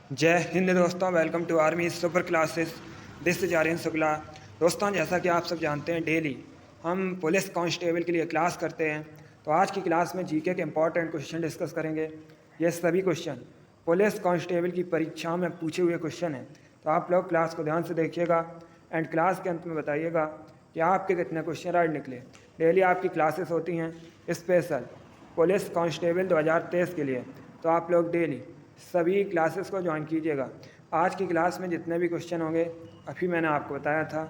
जय हिंद दोस्तों, welcome to army super classes. This is Aryan Shukla. दोस्तों, जैसा कि आप सब जानते हैं, डेली हम पुलिस कांस्टेबल के लिए क्लास करते हैं। तो आज की क्लास में जीके के इंपॉर्टेंट क्वेश्चन डिस्कस करेंगे। ये सभी क्वेश्चन पुलिस कांस्टेबल की परीक्षाओं में पूछे हुए क्वेश्चन हैं। तो आप लोग क्लास को ध्यान से देखिएगा एंड क्लास के अंत में बताइएगा कि आपके कितने क्वेश्चन राइट निकले। डेली आपकी क्लासेस होती हैं स्पेशल पुलिस कांस्टेबल 2023 के लिए। तो आप लोग डेली सभी क्लासेस को ज्वाइन कीजिएगा। आज की क्लास में जितने भी क्वेश्चन होंगे, अभी मैंने आपको बताया था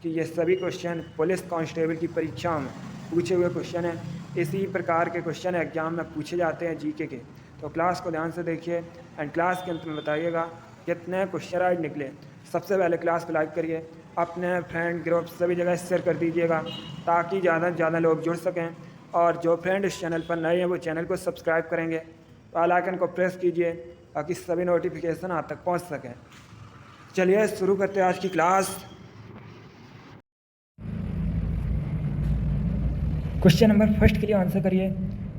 कि ये सभी क्वेश्चन पुलिस कांस्टेबल की परीक्षाओं में पूछे हुए क्वेश्चन हैं। इसी प्रकार के क्वेश्चन एग्जाम में पूछे जाते हैं जीके के। तो क्लास को ध्यान से देखिए एंड क्लास के अंत में बताइएगा कितने क्वेश्चन राइट निकले। सबसे पहले क्लास को लाइक करिए, अपने फ्रेंड ग्रुप सभी जगह शेयर कर दीजिएगा ताकि ज़्यादा से ज़्यादा लोग जुड़ सकें। और जो फ्रेंड इस चैनल पर नए हैं वो चैनल को सब्सक्राइब करेंगे, बेल आइकन को प्रेस कीजिए ताकि सभी नोटिफिकेशन आप तक पहुंच सकें। चलिए शुरू करते हैं आज की क्लास। क्वेश्चन नंबर फर्स्ट के लिए आंसर करिए।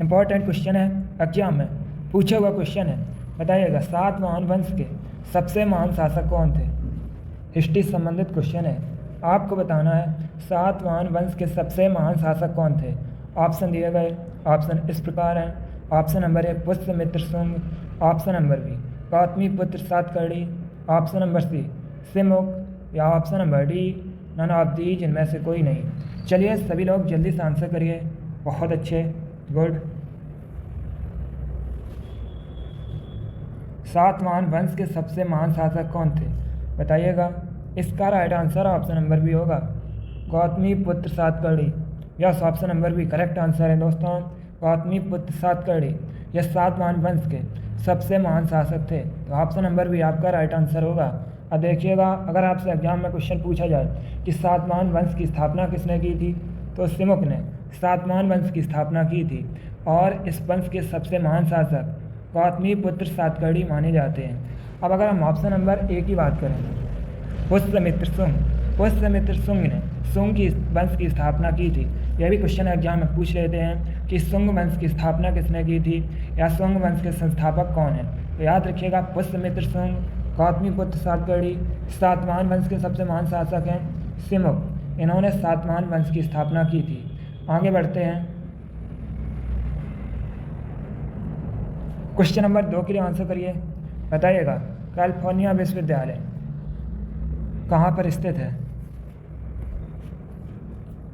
इंपॉर्टेंट क्वेश्चन है, एग्जाम में पूछा हुआ क्वेश्चन है। बताइएगा सातवाहन वंश के सबसे महान शासक कौन थे। हिस्ट्री संबंधित क्वेश्चन है। आपको बताना है सातवाहन वंश के सबसे महान शासक कौन थे। ऑप्शन दिए गए, ऑप्शन इस प्रकार हैं। Option number A Pushyamitra Shunga, option number B Gautamiputra Satakarni, option number C Simuka या option number D none of these, इनमें से कोई नहीं। चलिए सभी लोग जल्दी से आंसर करिए। बहुत अच्छे, गुड। सातवाहन वंश के सबसे महान शासक कौन थे बताइएगा। इसका right answer option number B होगा, Gautamiputra Satakarni. Yes, option number B correct answer है दोस्तों, गौतमीपुत्र सातकर्णी। यह सातवाहन वंश के सबसे महान शासक थे। तो ऑप्शन नंबर बी आपका राइट आंसर होगा। अब देखिएगा, अगर आपसे एग्जाम में क्वेश्चन पूछा जाए कि सातवाहन वंश की स्थापना किसने की थी, तो सिमुक ने सातवाहन वंश की स्थापना की थी। और इस वंश के सबसे महान शासक गौतमीपुत्र सातकर्णी माने जाते हैं। अब अगर हम ऑप्शन नंबर ए की बात करें, पुष्यमित्र शुंग, पुष्यमित्र शुंग ने शुंग की वंश की स्थापना की थी। यह भी क्वेश्चन एग्जाम में पूछ लेते हैं कि शुंग वंश की स्थापना किसने की थी या शुंग वंश के संस्थापक कौन है। तो याद रखिएगा पुष्यमित्र शुंग, गौतमीपुत्र सातकर्णी। सातवाहन वंश के सबसे महान शासक हैं सिमुक, इन्होंने सातवाहन वंश की स्थापना की थी। आगे बढ़ते हैं, क्वेश्चन नंबर 2 के लिए आंसर करिए। बताइएगा कैलिफोर्निया विश्वविद्यालय कहाँ पर स्थित है।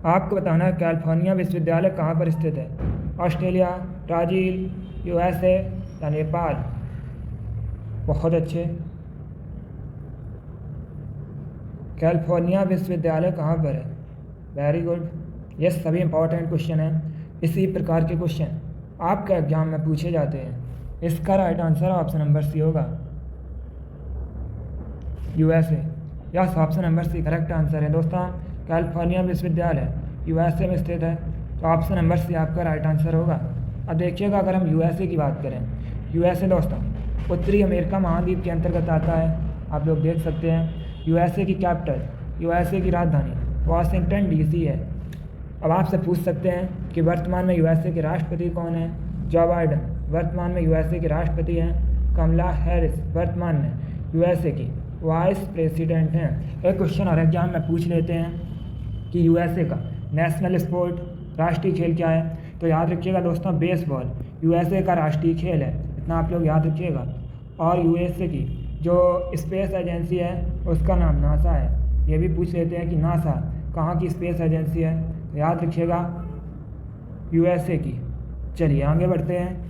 आपको बताना है कैलिफोर्निया विश्वविद्यालय कहाँ पर स्थित है। ऑस्ट्रेलिया, ब्राज़ील, यूएसए या नेपाल। बहुत अच्छे। कैलिफोर्निया विश्वविद्यालय कहाँ पर है, वेरी गुड। ये सभी इंपॉर्टेंट क्वेश्चन हैं। इसी प्रकार के क्वेश्चन आपके एग्जाम में पूछे जाते हैं। इसका right answer option number C होगा, USA. Yes, option number C correct answer है दोस्तों, कैलिफोर्निया विश्वविद्यालय यूएसए में स्थित है। तो ऑप्शन नंबर सी आपका राइट आंसर होगा। अब देखिएगा, अगर हम यूएसए की बात करें, यूएसए दोस्तों उत्तरी अमेरिका महाद्वीप के अंतर्गत आता है। आप लोग देख सकते हैं यूएसए की कैपिटल, यूएसए की राजधानी वाशिंगटन डीसी है। अब आपसे पूछ सकते हैं कि वर्तमान में यूएसए के राष्ट्रपति कौन है। जो बाइडन वर्तमान में यूएसए के राष्ट्रपति हैं। कमला हैरिस वर्तमान में यूएसए की वाइस प्रेसिडेंट हैं। एक क्वेश्चन और एग्जाम में पूछ लेते हैं कि यूएसए का नेशनल स्पोर्ट, राष्ट्रीय खेल क्या है। तो याद रखिएगा दोस्तों, बेसबॉल यूएसए का राष्ट्रीय खेल है, इतना आप लोग याद रखिएगा। और यूएसए की जो स्पेस एजेंसी है उसका नाम नासा है। ये भी पूछ लेते हैं कि नासा कहाँ की स्पेस एजेंसी है। तो याद रखिएगा यूएसए की। चलिए आगे बढ़ते हैं,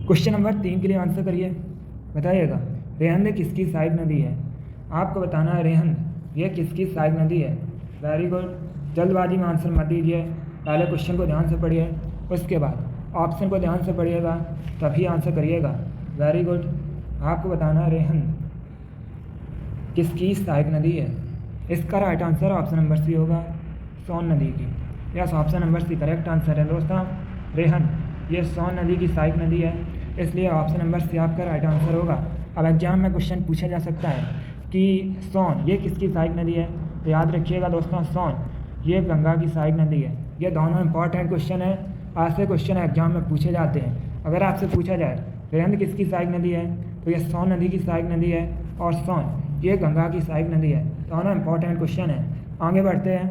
क्वेश्चन नंबर 3 के लिए आंसर करिए। बताइएगा रेहंद किसकी सहायक नदी है। आपको बताना है रेहंद ये किसकी सहायक नदी है। Very good. जल्दबाजी में आंसर मत दीजिए, पहले क्वेश्चन को ध्यान से पढ़िए, उसके बाद ऑप्शन को ध्यान से पढ़िएगा, तभी आंसर करिएगा। Very good. आपको बताना है रेहंद किसकी सहायक नदी है। इसका right answer option number C होगा, सोन नदी की। Yes, option number C correct answer है दोस्तों, रेहंद ये सोन नदी की सहायक नदी है, इसलिए ऑप्शन नंबर सी आपका राइट आंसर होगा। अब एग्जाम में क्वेश्चन पूछा जा सकता है कि सोन ये किसकी सहायक नदी है। तो याद रखिएगा दोस्तों, सोन ये गंगा की सहायक नदी है। ये दोनों इंपॉर्टेंट क्वेश्चन है, ऐसे क्वेश्चन एग्जाम में पूछे जाते हैं। अगर आपसे पूछा जाए रिंद किसकी सहायक नदी है? तो ये सोन नदी की सहायक नदी है, और सोन ये गंगा की सहायक नदी है। दोनों इंपॉर्टेंट क्वेश्चन है। आगे बढ़ते हैं,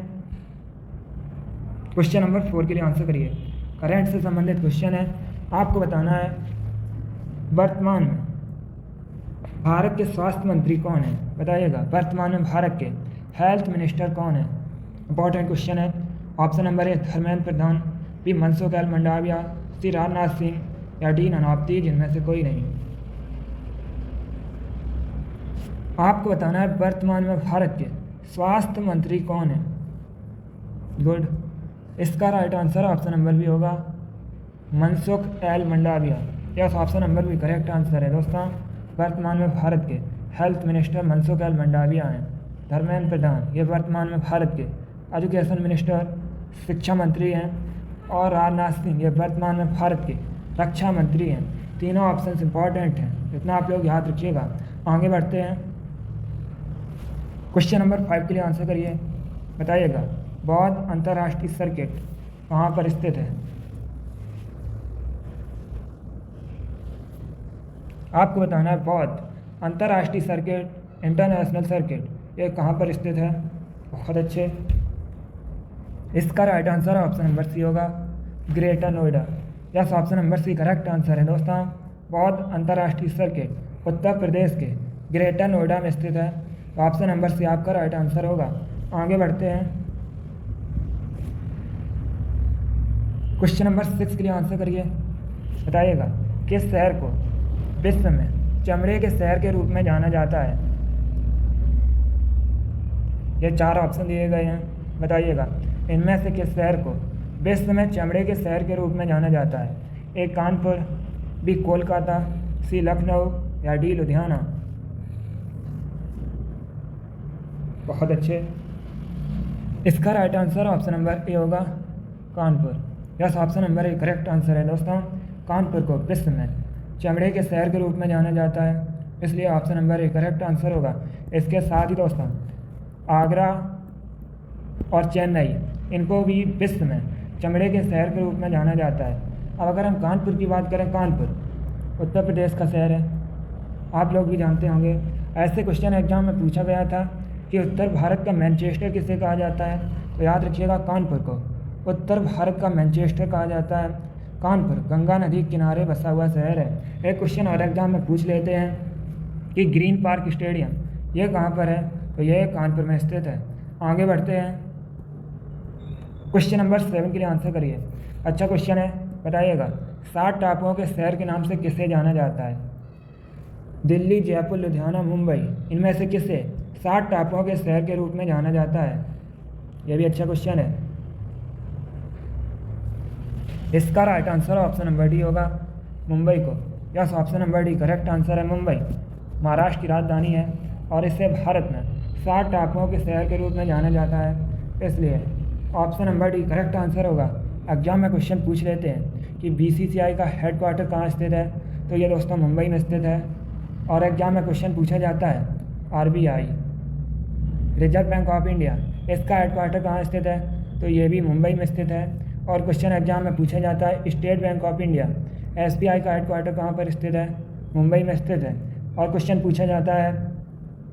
क्वेश्चन नंबर 4 के लिए आंसर करिए। करंट से संबंधित क्वेश्चन है। आपको बताना है वर्तमान में भारत के स्वास्थ्य मंत्री कौन है? बताइएगा, वर्तमान में भारत के हेल्थ मिनिस्टर कौन है? इंपॉर्टेंट क्वेश्चन है। Option number A Dharmendra Pradhan, B Mansukh Mandaviya, C Rajnath Singh, या डी नानावती, जिनमें से कोई नहीं। आपको बताना है वर्तमान में भारत के स्वास्थ्य मंत्री कौन है? गुड, इसका राइट आंसर ऑप्शन नंबर भी होगा Mansukh Mandaviya. Yes, option number भी करेक्ट आंसर है दोस्तों। वर्तमान में भारत के हेल्थ मिनिस्टर मनसुख मंडाविया हैं। धर्मेंद्र प्रधान ये वर्तमान में भारत के एजुकेशन मिनिस्टर शिक्षा मंत्री हैं, और राजनाथ सिंह ये वर्तमान में भारत के रक्षा मंत्री हैं। तीनों ऑप्शन इंपॉर्टेंट हैं, इतना आप लोग याद रखिएगा। आगे बढ़ते हैं, क्वेश्चन नंबर 5 के लिए आंसर करिए। बताइएगा, बौद्ध अंतर्राष्ट्रीय सर्किट कहाँ पर स्थित है? आपको बताना है बौद्ध अंतर्राष्ट्रीय सर्किट, इंटरनेशनल सर्किट, ये कहाँ पर स्थित है? बहुत अच्छे, इसका right answer option number C होगा Greater Noida. Yes, option number C correct answer है दोस्तों। बौद्ध अंतर्राष्ट्रीय सर्किट उत्तर प्रदेश के ग्रेटर नोएडा में स्थित है, तो ऑप्शन नंबर सी आपका राइट आंसर होगा। आगे बढ़ते हैं, क्वेश्चन नंबर 6 के लिए आंसर करिए। बताइएगा, किस शहर को विश्व में चमड़े के शहर के रूप में जाना जाता है? ये 4 ऑप्शन दिए गए हैं। बताइएगा, इनमें से किस शहर को विश्व में चमड़े के शहर के रूप में जाना जाता है? A Kanpur, B Kolkata, C Lucknow, या डी लुधियाना। बहुत अच्छे, इसका right answer option number A होगा Kanpur. Yes, option number A correct answer है दोस्तों। कानपुर को विश्व में चमड़े के शहर के रूप में जाना जाता है, इसलिए option number A correct answer होगा। इसके साथ ही दोस्तों आगरा और चेन्नई, इनको भी विश्व में चमड़े के शहर के रूप में जाना जाता है। अब अगर हम कानपुर की बात करें, कानपुर उत्तर प्रदेश का शहर है, आप लोग भी जानते होंगे। ऐसे क्वेश्चन एग्जाम में पूछा गया था कि उत्तर भारत का मैनचेस्टर किसे कहा जाता है? तो याद रखिएगा, कानपुर को उत्तर भारत का मैनचेस्टर कहा जाता है। कानपुर गंगा नदी के किनारे बसा हुआ शहर है। एक क्वेश्चन और एग्जाम में पूछ लेते हैं कि ग्रीन पार्क स्टेडियम ये कहाँ पर है? तो ये कानपुर में स्थित है। आगे बढ़ते हैं, क्वेश्चन नंबर 7 के लिए आंसर करिए। अच्छा क्वेश्चन है, बताइएगा, 7 टापुओं के शहर के नाम से किसे जाना जाता है? दिल्ली, जयपुर, लुधियाना, मुंबई, इनमें से किसे 7 टापुओं के शहर के रूप में जाना जाता है? यह भी अच्छा क्वेश्चन है। इसका right answer option number D होगा मुंबई को। Yes, option number D correct answer है। मुंबई महाराष्ट्र की राजधानी है, और इसे भारत में 7 टापुओं के शहर के रूप में जाना जाता है, इसलिए option number D correct answer होगा। एग्जाम में क्वेश्चन पूछ लेते हैं कि BCCI का हेडक्वार्टर कहाँ स्थित है? तो ये दोस्तों मुंबई में स्थित है। और एग्जाम में क्वेश्चन पूछा जाता है RBI reserve bank of India, इसका हेडक्वार्टर कहाँ स्थित है? तो ये भी मुंबई में स्थित है। और क्वेश्चन एग्जाम में पूछा जाता है state bank of India SBI का हेडक्वार्टर कहाँ पर स्थित है? मुंबई में स्थित है। और क्वेश्चन पूछा जाता है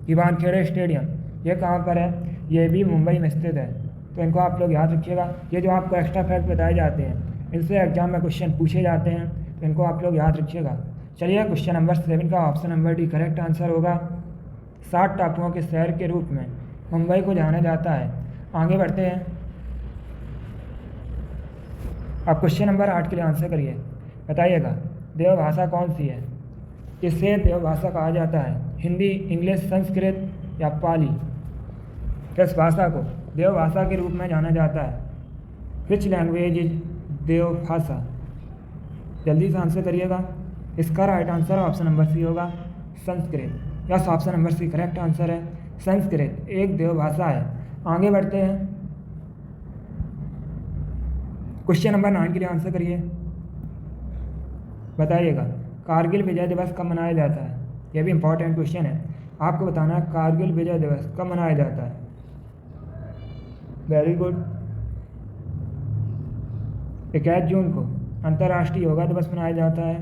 कि वानखेड़े स्टेडियम ये कहाँ पर है? ये भी मुंबई में स्थित है। तो इनको आप लोग याद रखिएगा। ये जो आपको एक्स्ट्रा फैक्ट बताए जाते हैं, इनसे एग्जाम में क्वेश्चन पूछे जाते हैं, तो इनको आप लोग याद रखिएगा। चलिए, क्वेश्चन नंबर 7 का option number D correct answer होगा। 7 टापुओं के शहर के रूप में मुंबई को जाना जाता है। आगे बढ़ते हैं, अब क्वेश्चन नंबर 8 के लिए आंसर करिए। बताइएगा, देवभाषा कौन सी है? किसे देवभाषा कहा जाता है? हिंदी, इंग्लिश, संस्कृत, या पाली? किस भाषा को देवभाषा के रूप में जाना जाता है? विच लैंग्वेज इज देवभाषा? जल्दी से आंसर करिएगा। इसका right answer option number C होगा Sanskrit. Yes, option number C correct answer है। संस्कृत एक देवभाषा है। आगे बढ़ते हैं, क्वेश्चन नंबर 9 के लिए आंसर करिए। बताइएगा, कारगिल विजय दिवस कब मनाया जाता है? यह भी इंपॉर्टेंट क्वेश्चन है। आपको बताना है कारगिल विजय दिवस कब मनाया जाता है। वेरी गुड, 21 जून को अंतर्राष्ट्रीय योगा दिवस मनाया जाता है।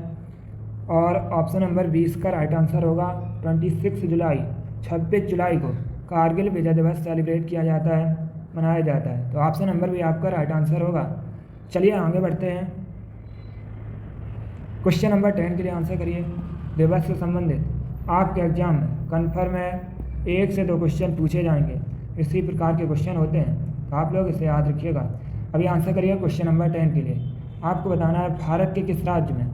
और ऑप्शन नंबर 20 का राइट आंसर होगा 26 जुलाई, 26 जुलाई को कारगिल विजय दिवस सेलिब्रेट किया जाता है, मनाया जाता है। तो ऑप्शन नंबर भी आपका राइट आंसर होगा। चलिए आगे बढ़ते हैं। क्वेश्चन नंबर 10 के लिए आंसर करिए। दिवस से संबंधित आपके एग्जाम में कन्फर्म है 1 से 2 क्वेश्चन पूछे जाएंगे, इसी प्रकार के क्वेश्चन होते हैं, तो आप लोग इसे याद रखिएगा। अभी आंसर करिए क्वेश्चन नंबर 10 के लिए। आपको बताना है भारत के किस राज्य में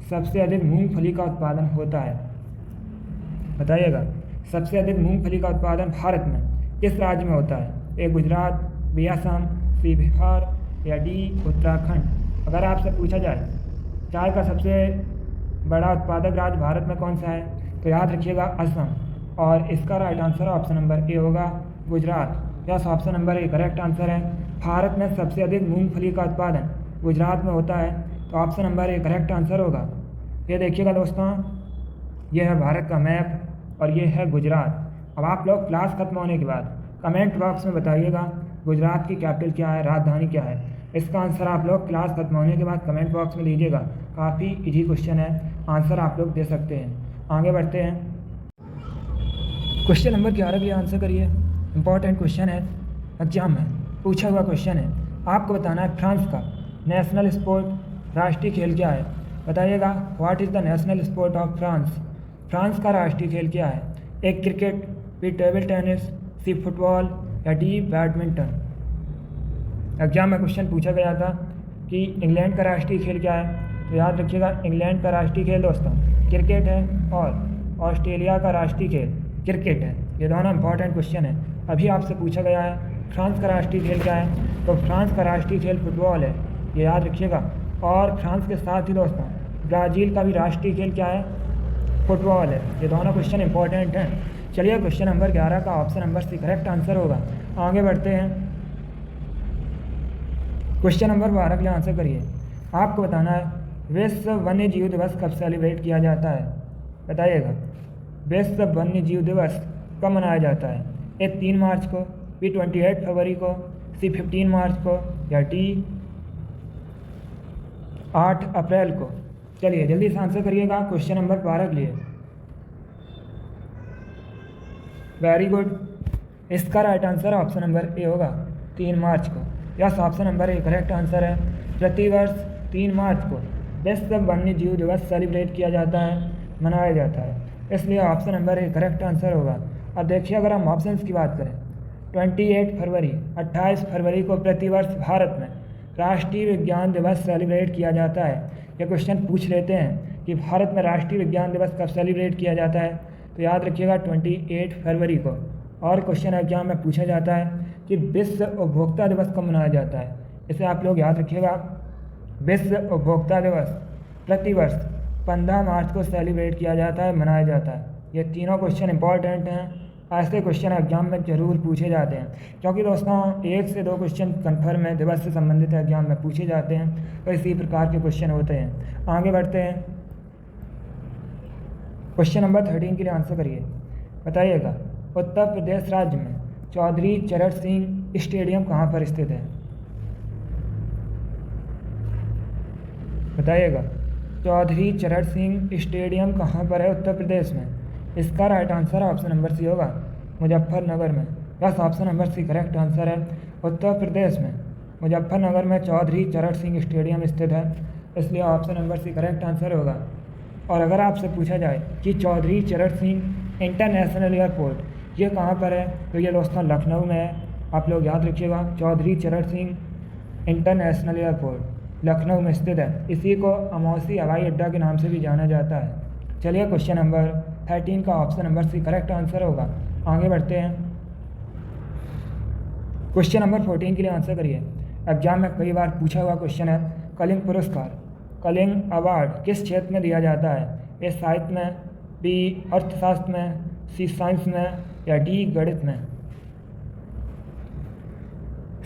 सबसे अधिक मूंगफली का उत्पादन होता है, बताइएगा। सबसे अधिक मूंगफली का उत्पादन भारत में किस राज्य में होता है? ए गुजरात, बी असम, सी बिहार या डी उत्तराखंड। अगर आपसे पूछा जाए चाय का सबसे बड़ा उत्पादक राज्य भारत में कौन सा है, तो याद रखिएगा असम, और इसका right answer option number A होगा Gujarat. Yes, option number A correct answer है। भारत में सबसे अधिक मूंगफली का उत्पादन गुजरात में होता है, तो option number A correct answer होगा। ये देखिएगा दोस्तों, ये है भारत का मैप और ये है गुजरात। अब आप लोग क्लास खत्म होने के बाद कमेंट बॉक्स में बताइएगा गुजरात की कैपिटल क्या है, राजधानी क्या है। इसका आंसर आप लोग क्लास खत्म होने के बाद कमेंट बॉक्स में दीजिएगा। काफ़ी इजी क्वेश्चन है, आंसर आप लोग दे सकते हैं। आगे बढ़ते हैं। क्वेश्चन नंबर 11 के लिए आंसर करिए। इंपॉर्टेंट क्वेश्चन है, एग्जाम में पूछा हुआ क्वेश्चन है। आपको बताना है फ्रांस का नेशनल स्पोर्ट, राष्ट्रीय खेल क्या है, बताइएगा। What is the national sport of France? France का राष्ट्रीय खेल क्या है? A cricket, B table tennis, C football या डी बैडमिंटन। एग्जाम में क्वेश्चन पूछा गया था कि इंग्लैंड का राष्ट्रीय खेल क्या है, तो याद रखिएगा इंग्लैंड का राष्ट्रीय खेल दोस्तों क्रिकेट है और ऑस्ट्रेलिया का राष्ट्रीय खेल क्रिकेट है। ये दोनों इंपॉर्टेंट क्वेश्चन है। अभी आपसे पूछा गया है फ्रांस का राष्ट्रीय खेल क्या है, तो फ्रांस का राष्ट्रीय खेल फुटबॉल है, ये याद रखिएगा। और फ्रांस के साथ ही दोस्तों ब्राज़ील का भी राष्ट्रीय खेल क्या है, फुटबॉल है। ये दोनों क्वेश्चन इंपॉर्टेंट हैं। चलिए क्वेश्चन नंबर 11 का option number C correct answer होगा। आगे बढ़ते हैं। क्वेश्चन नंबर 12 के लिए आंसर करिए। आपको बताना है विश्व वन्य जीव दिवस कब सेलिब्रेट किया जाता है, बताइएगा। विश्व वन्य जीव दिवस कब मनाया जाता है? ए 3 मार्च को, बी 28 फरवरी को, सी 15 मार्च को या डी 8 अप्रैल को। चलिए जल्दी से आंसर करिएगा क्वेश्चन नंबर 12 के लिए। वेरी गुड, इसका right answer option number A होगा 3 मार्च को। Yes, option number A correct answer है। प्रतिवर्ष 3 मार्च को विश्व वन्य जीव दिवस सेलिब्रेट किया जाता है, मनाया जाता है, इसलिए option number A correct answer होगा। अब देखिए अगर हम ऑप्शंस की बात करें, 28 फरवरी 28 फरवरी को प्रतिवर्ष भारत में राष्ट्रीय विज्ञान दिवस सेलिब्रेट किया जाता है। ये क्वेश्चन पूछ लेते हैं कि भारत में राष्ट्रीय विज्ञान दिवस कब सेलिब्रेट किया जाता है, तो याद रखिएगा 28 फरवरी को। और क्वेश्चन एग्जाम में पूछा जाता है कि विश्व उपभोक्ता दिवस कब मनाया जाता है, इसे आप लोग याद रखिएगा। विश्व उपभोक्ता दिवस प्रतिवर्ष 15 मार्च को सेलिब्रेट किया जाता है, मनाया जाता है। ये तीनों क्वेश्चन इंपॉर्टेंट हैं, ऐसे क्वेश्चन एग्जाम में ज़रूर पूछे जाते हैं, क्योंकि दोस्तों 1 से 2 क्वेश्चन कन्फर्म है दिवस से संबंधित एग्जाम में पूछे जाते हैं, तो इसी प्रकार के क्वेश्चन होते हैं। आगे बढ़ते हैं। क्वेश्चन नंबर 13 के लिए आंसर करिए। बताइएगा उत्तर प्रदेश राज्य में चौधरी चरण सिंह स्टेडियम कहाँ पर स्थित है, बताइएगा। चौधरी चरण सिंह स्टेडियम कहाँ पर है उत्तर प्रदेश में? इसका right answer option number C होगा मुजफ्फरनगर में। बस option number C correct answer है। उत्तर प्रदेश में मुजफ्फरनगर में चौधरी चरण सिंह स्टेडियम स्थित है, इसलिए option number C correct answer होगा। और अगर आपसे पूछा जाए कि चौधरी चरण सिंह इंटरनेशनल एयरपोर्ट ये कहाँ पर है, तो ये दोस्तों लखनऊ में है। आप लोग याद रखिएगा चौधरी चरण सिंह इंटरनेशनल एयरपोर्ट लखनऊ में स्थित है। इसी को अमौसी हवाई अड्डा के नाम से भी जाना जाता है। चलिए क्वेश्चन नंबर 13 का option number C correct answer होगा। आगे बढ़ते हैं। क्वेश्चन नंबर 14 के लिए आंसर करिए। एग्जाम में कई बार पूछा हुआ क्वेश्चन है। कलिंग पुरस्कार, कलिंग अवार्ड किस क्षेत्र में दिया जाता है? ए साहित्य में, बी अर्थशास्त्र में, सी साइंस में या डी गणित में।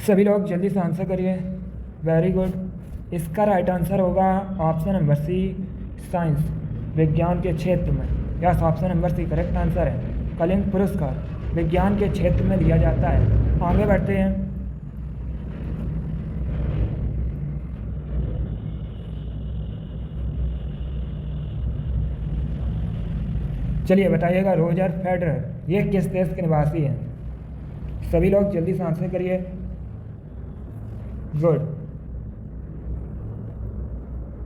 सभी लोग जल्दी से आंसर करिए। वेरी गुड, इसका राइट आंसर होगा ऑप्शन नंबर सी साइंस, विज्ञान के क्षेत्र में। Yes, option number C correct answer है। कलिंग पुरस्कार विज्ञान के क्षेत्र में दिया जाता है। आगे बढ़ते हैं। चलिए बताइएगा, रोजर फेडरर ये किस देश के निवासी हैं? सभी लोग जल्दी से आंसर करिए। गुड।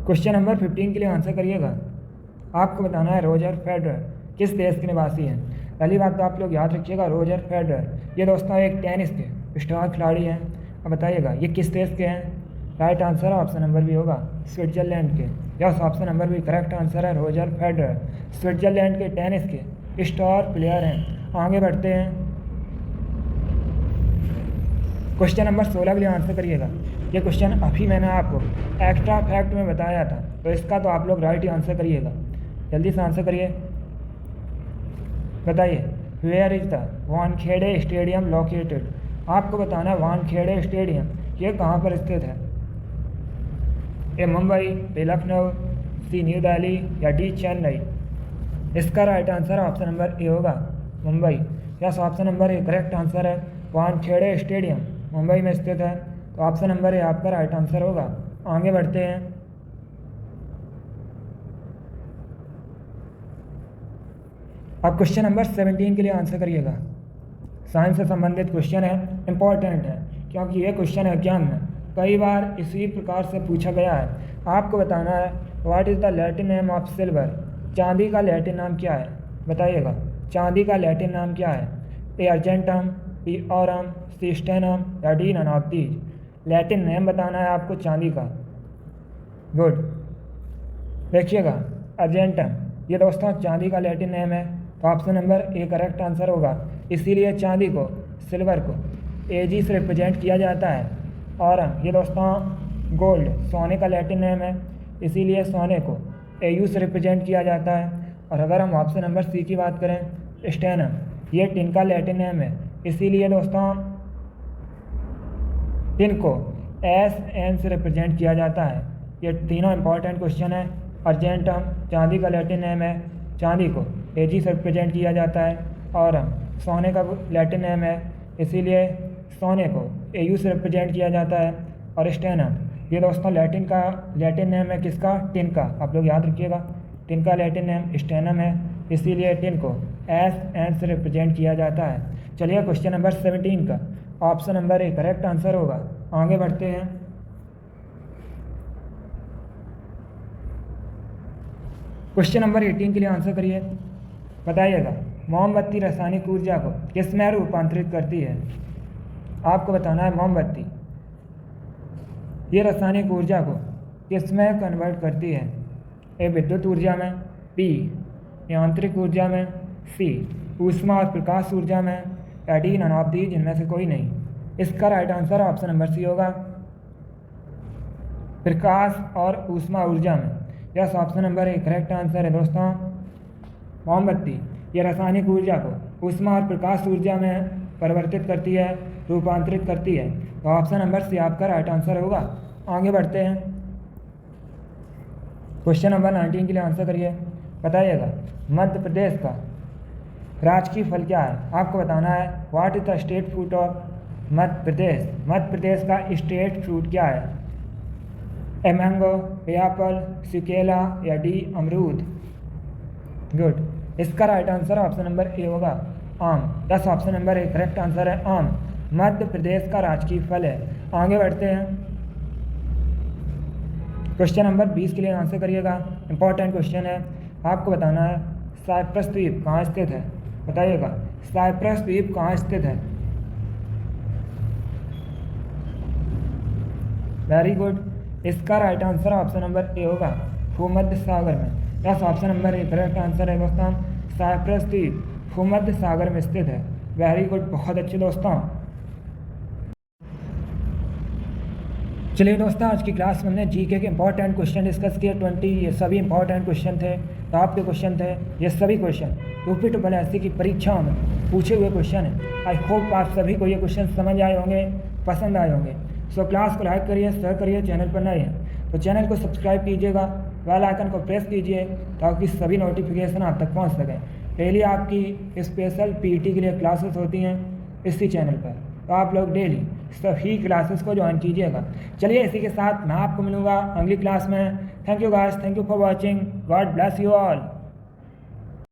क्वेश्चन नंबर 15 के लिए आंसर करिएगा। आपको बताना है रोजर फेडरर किस देश के निवासी हैं। पहली बात तो आप लोग याद रखिएगा, रोजर फेडरर ये दोस्तों एक टेनिस के स्टार खिलाड़ी हैं। अब बताइएगा ये किस देश के हैं? राइट आंसर ऑप्शन नंबर भी होगा स्विट्जरलैंड के। यस, ऑप्शन नंबर भी करेक्ट आंसर है। रोजर फेडरर स्विट्जरलैंड के टेनिस के स्टार प्लेयर हैं। आगे बढ़ते हैं, क्वेश्चन नंबर 16 के लिए आंसर करिएगा। ये क्वेश्चन अभी मैंने आपको एक्स्ट्रा फैक्ट में बताया था, तो इसका तो आप लोग राइट ही आंसर करिएगा। जल्दी से आंसर करिए। बताइए, where is the Wankhede stadium located? आपको बताना है वानखेड़े स्टेडियम ये कहाँ पर स्थित है? A Mumbai, B Lucknow, C New Delhi या डी चेन्नई? इसका right answer option number A होगा Mumbai. Yes, option number A correct answer है। वानखेड़े स्टेडियम मुंबई में स्थित है, तो ऑप्शन नंबर ए आपका राइट आंसर होगा। आगे बढ़ते हैं, अब क्वेश्चन नंबर 17 के लिए आंसर करिएगा। साइंस से संबंधित क्वेश्चन है, इंपॉर्टेंट है क्योंकि ये क्वेश्चन एग्जाम में कई बार इसी प्रकार से पूछा गया है। आपको बताना है what is the Latin name of silver? चांदी का लैटिन नाम क्या है? बताइएगा, चांदी का लैटिन नाम क्या है? A argentum, B aurum, C stannum या D none of these? Latin name बताना है आपको चांदी का। गुड। देखिएगा, अर्जेंटम ये दोस्तों चांदी का लैटिन नेम है, तो option number A correct answer होगा। इसीलिए चांदी को, सिल्वर को एजी से रिप्रेजेंट किया जाता है। ऑरम ये दोस्तों गोल्ड, सोने का लैटिन नेम है, इसीलिए सोने को एयू से रिप्रेजेंट किया जाता है। और अगर हम ऑप्शन नंबर सी की बात करें, स्टेनम ये टिन का लैटिन नेम है, इसीलिए दोस्तों टिन को एस एन से रिप्रेजेंट किया जाता है। ये तीनों इंपॉर्टेंट क्वेश्चन है। अर्जेंटम चांदी का लैटिन नेम है, चांदी को एजी से रिप्रेजेंट किया जाता है। ऑरम सोने का लैटिन नेम है, इसीलिए सोने को एयू से रिप्रेजेंट किया जाता है। और स्टेनम ये दोस्तों लैटिन नेम है किसका? टिन का। आप लोग याद रखिएगा, टिन का लैटिन नेम स्टेनम है, इसीलिए टिन को एस एन से रिप्रेजेंट किया जाता है। चलिए क्वेश्चन नंबर 17 का option number A correct answer होगा। आगे बढ़ते हैं, क्वेश्चन नंबर 18 के लिए आंसर करिए। बताइएगा, मोमबत्ती रासायनिक ऊर्जा को किस में रूपांतरित करती है? आपको बताना है मोमबत्ती ये रासायनिक ऊर्जा को किस में कन्वर्ट करती है? ए विद्युत ऊर्जा में, बी यांत्रिक ऊर्जा में, सी ऊष्मा और प्रकाश ऊर्जा में या डी नन ऑफ दीज जिनमें से कोई नहीं? इसका right answer option number C होगा प्रकाश और ऊष्मा ऊर्जा में। Yes, option number A correct answer है दोस्तों। मोमबत्ती ये रासायनिक ऊर्जा को ऊष्मा और प्रकाश ऊर्जा में परिवर्तित करती है, रूपांतरित करती है, तो ऑप्शन नंबर सी आपका राइट आंसर होगा। आगे बढ़ते हैं, क्वेश्चन नंबर 19 के लिए आंसर करिए। बताइएगा, मध्य प्रदेश का राजकीय फल क्या है? आपको बताना है what is the state fruit of Madhya Pradesh? Madhya Pradesh का स्टेट फ्रूट क्या है? ए मैंगो, एप्पल, सिकेला या डी अमरूद? गुड। इसका right answer option number A होगा आम। दस option number A correct answer है आम, मध्य प्रदेश का राजकीय फल है। आगे बढ़ते हैं, क्वेश्चन नंबर 20 के लिए आंसर करिएगा। इंपॉर्टेंट क्वेश्चन है, आपको बताना है साइप्रस द्वीप कहाँ स्थित है? बताइएगा, साइप्रस द्वीप कहाँ स्थित है? Very good. इसका right answer option number A होगा भूमध्य सागर में। Yes, option number A correct answer है दोस्तों, साइप्रस द्वीप भूमध्य सागर में स्थित है। वेरी गुड, बहुत अच्छे दोस्तों। चलिए दोस्तों, आज की क्लास में हमने जीके के इंपॉर्टेंट क्वेश्चन डिस्कस किए। 20 ये सभी इंपॉर्टेंट क्वेश्चन थे, टॉप के क्वेश्चन थे। ये सभी क्वेश्चन UP की परीक्षाओं में पूछे हुए क्वेश्चन हैं। आई होप आप सभी को ये क्वेश्चन समझ आए होंगे, पसंद आए होंगे। सो क्लास को लाइक करिए, शेयर करिए। चैनल पर नए हैं तो चैनल को सब्सक्राइब कीजिएगा, बेल आइकन को प्रेस कीजिए ताकि सभी नोटिफिकेशन आप तक पहुँच सकें। डेली आपकी स्पेशल PET के लिए क्लासेस होती हैं इसी चैनल पर, तो आप लोग डेली सभी क्लासेस को ज्वाइन कीजिएगा। चलिए, इसी के साथ मैं आपको मिलूँगा अगली क्लास में। Thank you guys, thank you for watching. God bless you all.